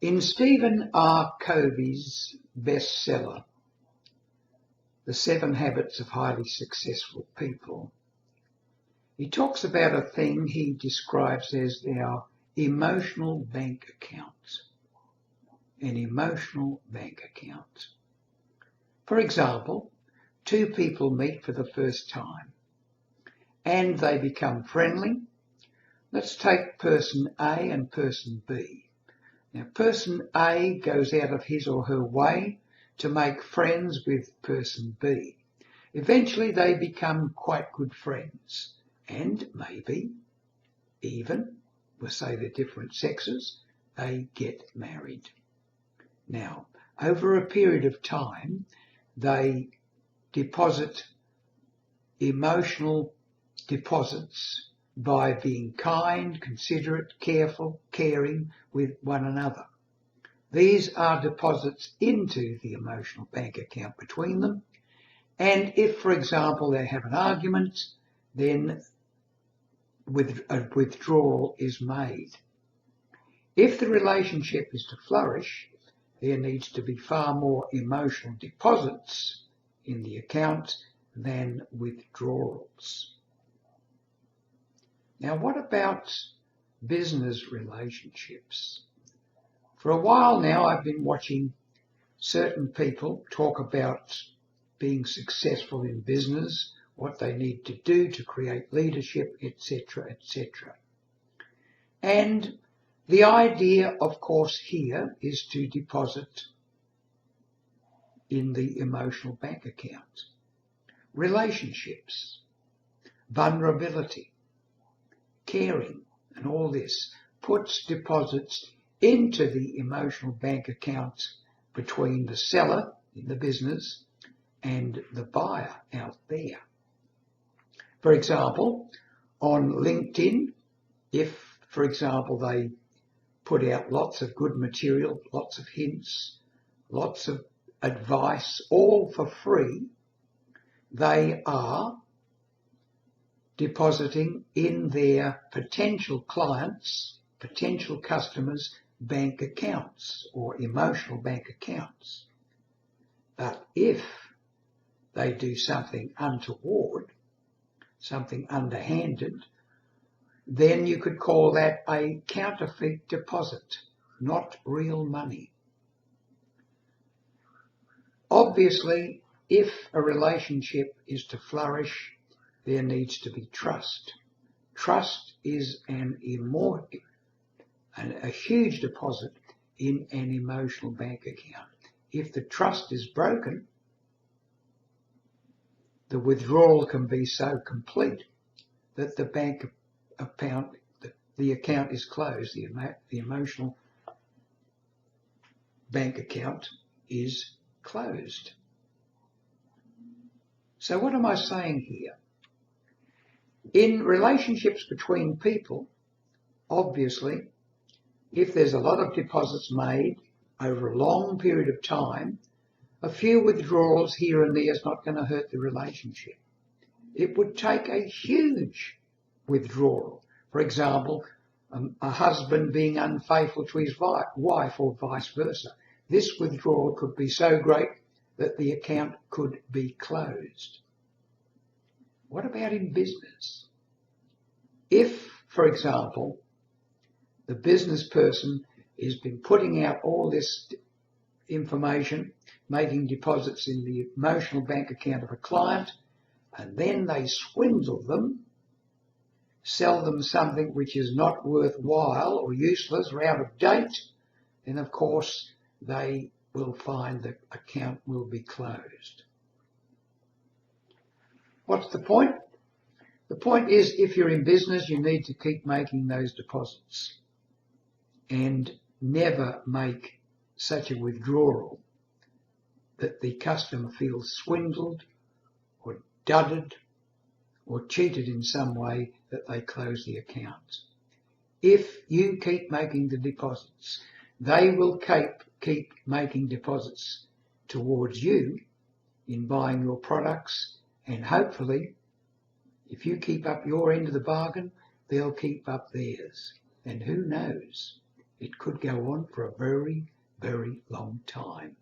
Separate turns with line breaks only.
In Stephen R Covey's bestseller, The 7 Habits of Highly Successful People, he talks about a thing he describes as our emotional bank account. An emotional bank account. For example, 2 people meet for the first time and they become friendly. Let's take person A and person B. Now, person A goes out of his or her way to make friends with person B. Eventually, they become quite good friends and maybe even, we'll say they're different sexes, they get married. Now, over a period of time, they deposit emotional deposits by being kind, considerate, careful, caring with one another. These are deposits into the emotional bank account between them. And if, for example, they have an argument, then a withdrawal is made. If the relationship is to flourish, there needs to be far more emotional deposits in the account than withdrawals. Now, what about business relationships? For a while now, I've been watching certain people talk about being successful in business, what they need to do to create leadership, etc., etc. And the idea, of course, here is to deposit in the emotional bank account. Relationships, vulnerability, caring, and all this puts deposits into the emotional bank account between the seller in the business and the buyer out there. For example, on LinkedIn, if, for example, they put out lots of good material, lots of hints, lots of advice, all for free, they are depositing in their potential clients, potential customers' bank accounts or emotional bank accounts. But if they do something untoward, something underhanded, then you could call that a counterfeit deposit, not real money. Obviously, if a relationship is to flourish, there needs to be trust. Trust is a huge deposit in an emotional bank account. If the trust is broken, the withdrawal can be so complete that the bank account, the account is closed. The emotional bank account is closed. So what am I saying here? In relationships between people, obviously, if there's a lot of deposits made over a long period of time, a few withdrawals here and there is not going to hurt the relationship. It would take a huge withdrawal. For example, a husband being unfaithful to his wife or vice versa. This withdrawal could be so great that the account could be closed. What about in business? If, for example, the business person has been putting out all this information, making deposits in the emotional bank account of a client, and then they swindle them, sell them something which is not worthwhile or useless or out of date, then of course they will find the account will be closed. What's the point? The point is, if you're in business, you need to keep making those deposits and never make such a withdrawal that the customer feels swindled or dudded or cheated in some way that they close the account. If you keep making the deposits, they will keep making deposits towards you in buying your products, and hopefully, if you keep up your end of the bargain, they'll keep up theirs. And who knows, It could go on for a very, very long time.